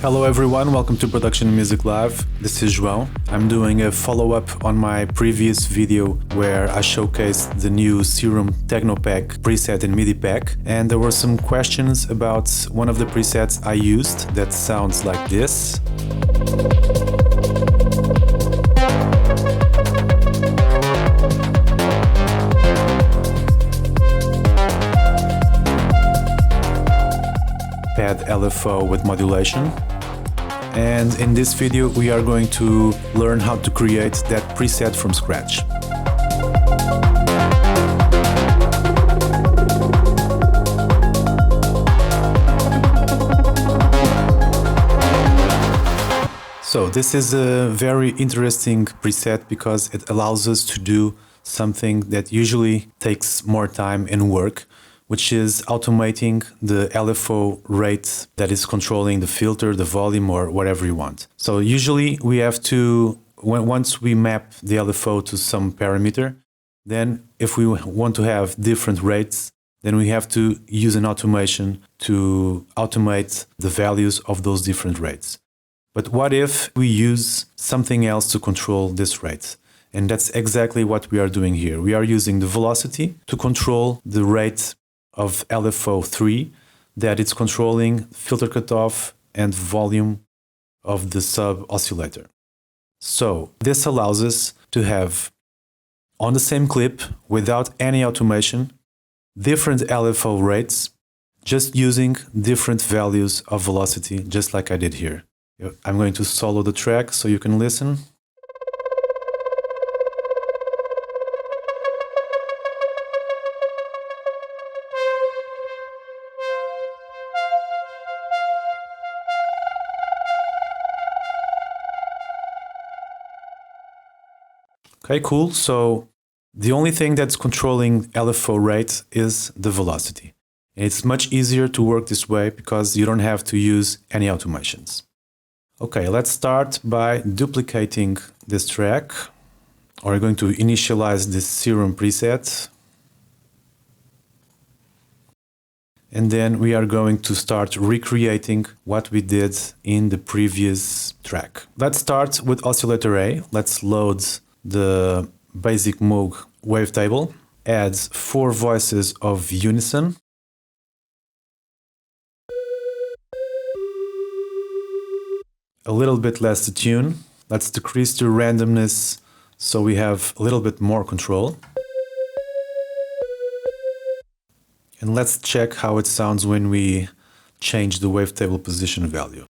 Hello everyone, welcome to Production Music Live. This is Joao. I'm doing a follow-up on my previous video where I showcased the new Serum Techno pack preset and MIDI pack, and there were some questions about one of the presets I used that sounds like this. Pad LFO with modulation. And in this video we are going to learn how to create that preset from scratch. So this is a very interesting preset because it allows us to do something that usually takes more time and work, which is automating the LFO rate that is controlling the filter, the volume, or whatever you want. So usually we have to, once we map the LFO to some parameter, then if we want to have different rates, then we have to use an automation to automate the values of those different rates. But what if we use something else to control this rate? And that's exactly what we are doing here. We are using the velocity to control the rate of LFO3 that it's controlling filter cutoff and volume of the sub oscillator. So this allows us to have on the same clip without any automation different LFO rates just using different values of velocity, just like I did here. I'm going to solo the track so you can listen. Okay, cool. So the only thing that's controlling LFO rate is the velocity. And it's much easier to work this way because you don't have to use any automations. Okay, let's start by duplicating this track. We're going to initialize this Serum preset. And then we are going to start recreating what we did in the previous track. Let's start with oscillator A. Let's load the basic Moog wavetable, adds 4 voices of unison, a little bit less to tune. Let's decrease the randomness so we have a little bit more control. And let's check how it sounds when we change the wavetable position value.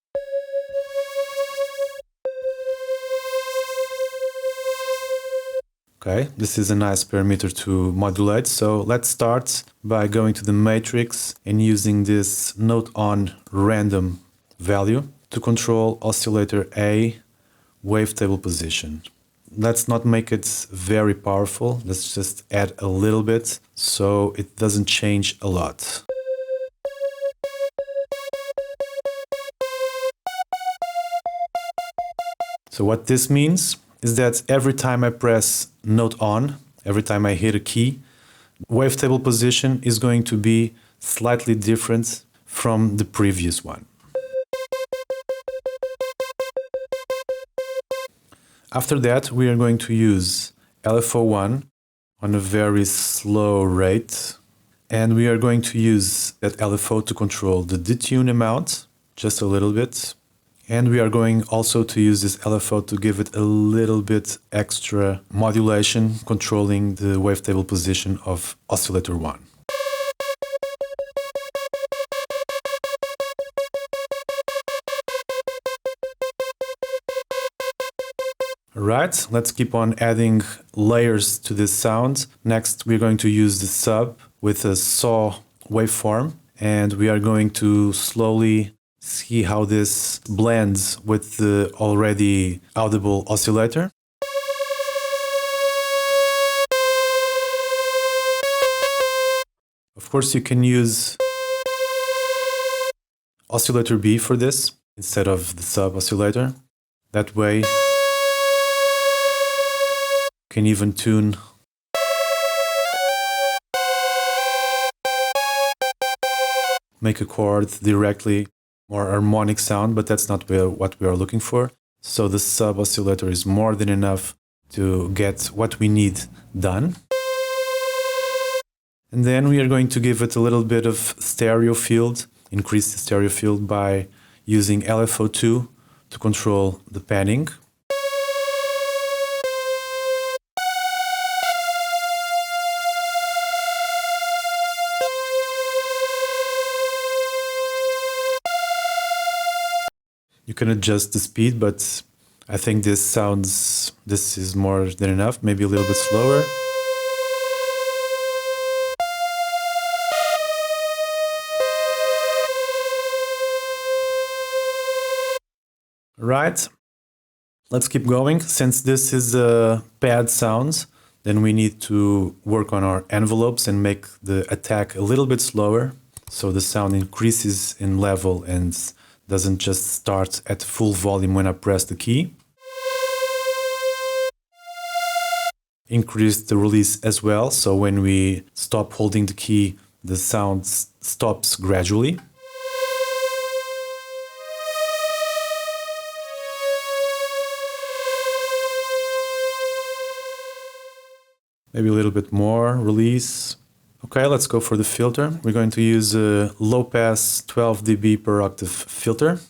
Okay, this is a nice parameter to modulate, so let's start by going to the matrix and using this note on random value to control oscillator A wavetable position. Let's not make it very powerful, let's just add a little bit so it doesn't change a lot. So what this means is that every time I press note on, every time I hit a key, wavetable position is going to be slightly different from the previous one. After that, we are going to use LFO1 on a very slow rate, and we are going to use that LFO to control the detune amount, just a little bit. And we are going also to use this LFO to give it a little bit extra modulation, controlling the wavetable position of oscillator 1. Alright, let's keep on adding layers to this sound. Next, we're going to use the sub with a saw waveform, and we are going to slowly see how this blends with the already audible oscillator. Of course, you can use oscillator B for this instead of the sub oscillator. That way, you can even tune make a chord directly, more harmonic sound, but that's not what we are looking for. So the sub oscillator is more than enough to get what we need done. And then we are going to give it a little bit of stereo field, increase the stereo field by using LFO2 to control the panning. You can adjust the speed, but I think this is more than enough, maybe a little bit slower. Right, let's keep going. Since this is a pad sound, then we need to work on our envelopes and make the attack a little bit slower, so the sound increases in level and doesn't just start at full volume when I press the key. Increase the release as well, so when we stop holding the key, the sound stops gradually. Maybe a little bit more release. Okay, let's go for the filter. We're going to use a low pass 12 dB per octave filter.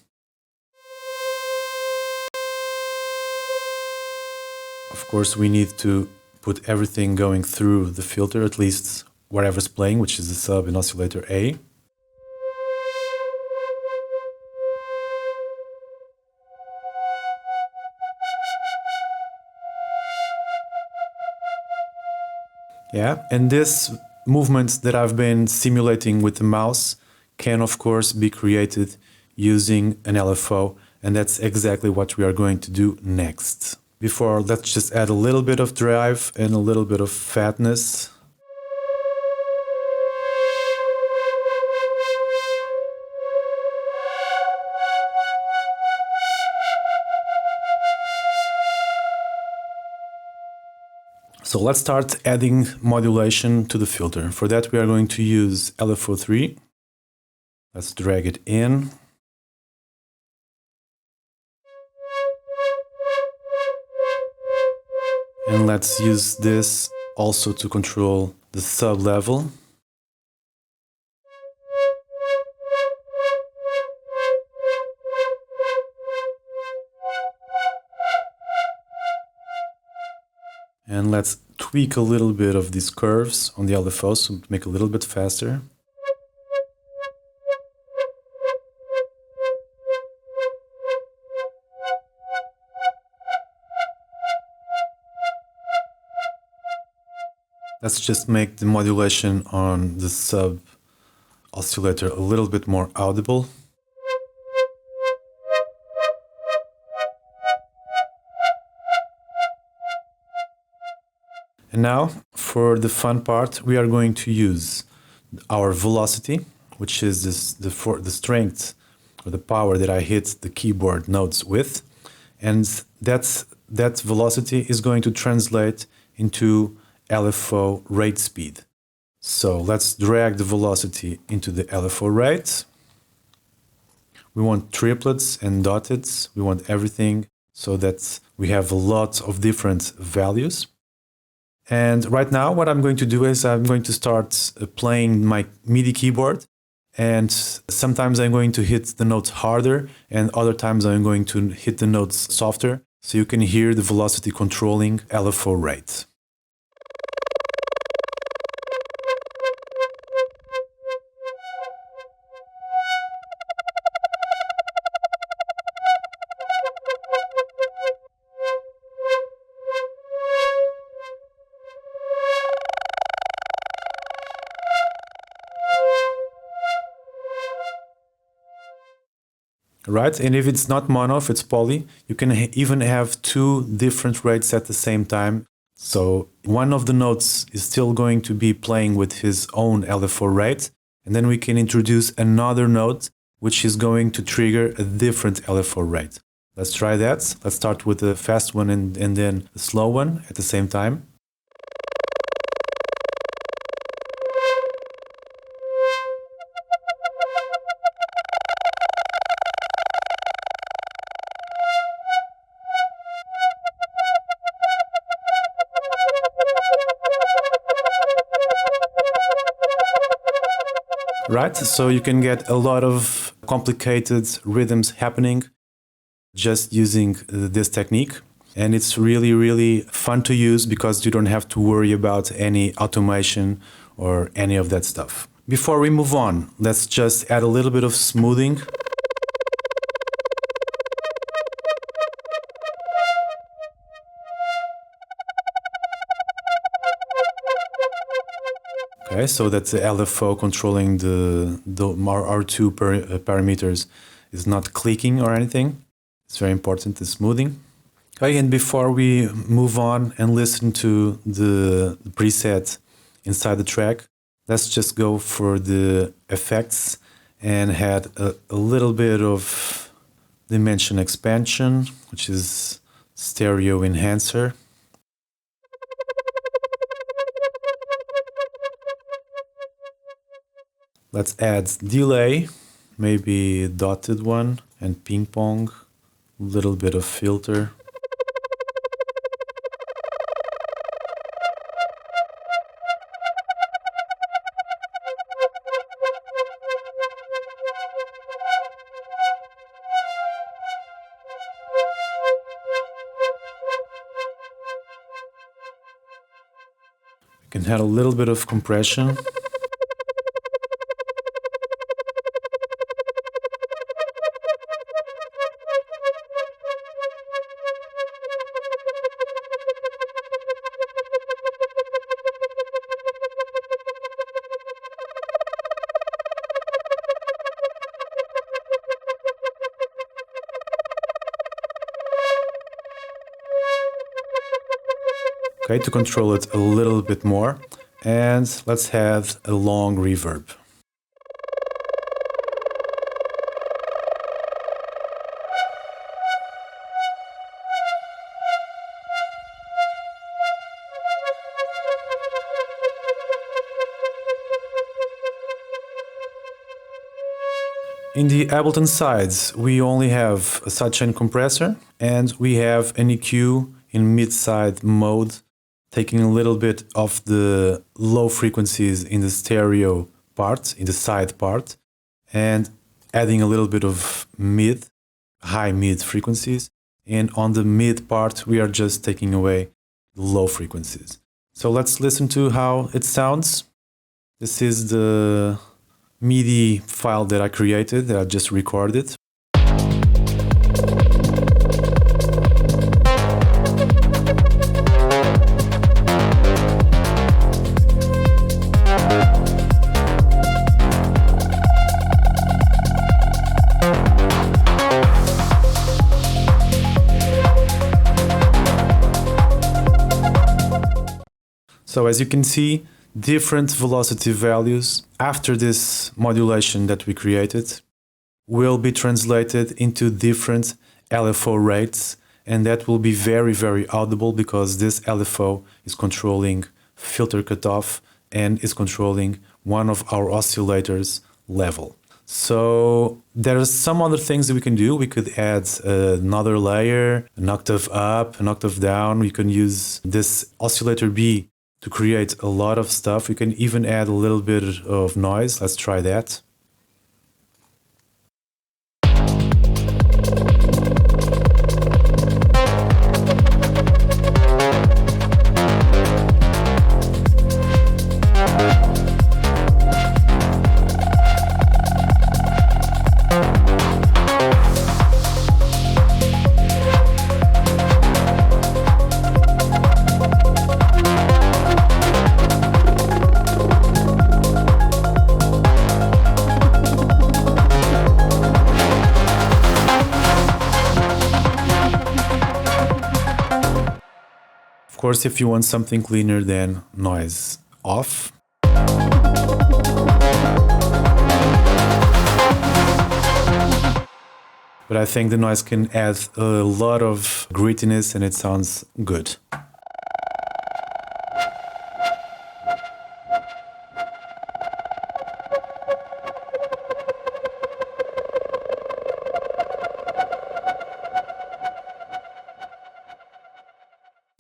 Of course, we need to put everything going through the filter, at least whatever's playing, which is the sub and oscillator A. Yeah, and this movement that I've been simulating with the mouse can of course be created using an LFO, and that's exactly what we are going to do next. Before, let's just add a little bit of drive and a little bit of fatness. So let's start adding modulation to the filter. For that we are going to use LFO3. Let's drag it in. And let's use this also to control the sub level. And let's tweak a little bit of these curves on the LFO, so to make it a little bit faster. Let's just make the modulation on the sub oscillator a little bit more audible. And now, for the fun part, we are going to use our velocity, which is the strength or the power that I hit the keyboard notes with. And that velocity is going to translate into LFO rate speed. So let's drag the velocity into the LFO rate. We want triplets and dotteds. We want everything so that we have a lot of different values. And right now what I'm going to do is I'm going to start playing my MIDI keyboard, and sometimes I'm going to hit the notes harder and other times I'm going to hit the notes softer, so you can hear the velocity controlling LFO rate. Right, and if it's not mono, if it's poly, you can even have two different rates at the same time. So one of the notes is still going to be playing with his own LFO rate, and then we can introduce another note which is going to trigger a different LFO rate. Let's try that. Let's start with the fast one and then the slow one at the same time. right? So you can get a lot of complicated rhythms happening just using this technique. And it's really, really fun to use because you don't have to worry about any automation or any of that stuff. Before we move on, let's just add a little bit of smoothing. Okay, so that's the LFO controlling our two parameters is not clicking or anything. It's very important, the smoothing. Okay, and before we move on and listen to the preset inside the track, let's just go for the effects and add a little bit of dimension expansion, which is stereo enhancer. Let's add delay, maybe a dotted one, and ping pong, a little bit of filter. You can add a little bit of compression. Okay, to control it a little bit more. And let's have a long reverb. In the Ableton sides, we only have a sidechain compressor and we have an EQ in mid-side mode, taking a little bit of the low frequencies in the stereo part, in the side part, and adding a little bit of high mid frequencies. And on the mid part, we are just taking away the low frequencies. So let's listen to how it sounds. This is the MIDI file that I created, that I just recorded. So as you can see, different velocity values after this modulation that we created will be translated into different LFO rates, and that will be very, very audible because this LFO is controlling filter cutoff and is controlling one of our oscillators level. So there are some other things that we can do. We could add another layer, an octave up, an octave down. We can use this oscillator B to create a lot of stuff. We can even add a little bit of noise. Let's try that. Of course, if you want something cleaner, then noise off. But I think the noise can add a lot of grittiness and it sounds good.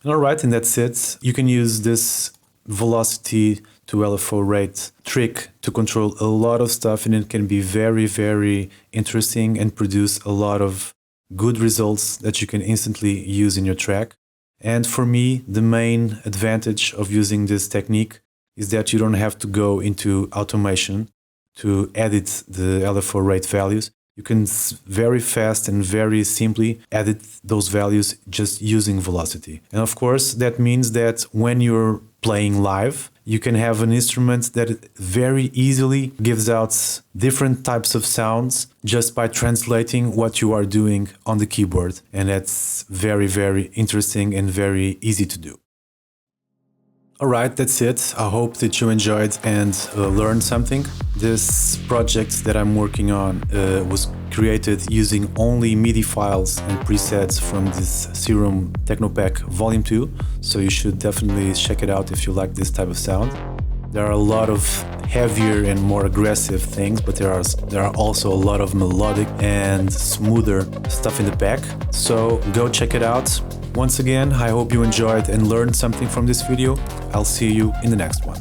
All right, and that's it. You can use this velocity to LFO rate trick to control a lot of stuff, and it can be very, very interesting and produce a lot of good results that you can instantly use in your track. And for me, the main advantage of using this technique is that you don't have to go into automation to edit the LFO rate values. You can very fast and very simply edit those values just using velocity. And of course, that means that when you're playing live, you can have an instrument that very easily gives out different types of sounds just by translating what you are doing on the keyboard. And that's very, very interesting and very easy to do. All right, that's it. I hope that you enjoyed and learned something. This project that I'm working on was created using only MIDI files and presets from this Serum Techno Pack Volume 2, so you should definitely check it out if you like this type of sound. There are a lot of heavier and more aggressive things, but there are also a lot of melodic and smoother stuff in the pack, so go check it out. Once again, I hope you enjoyed and learned something from this video. I'll see you in the next one.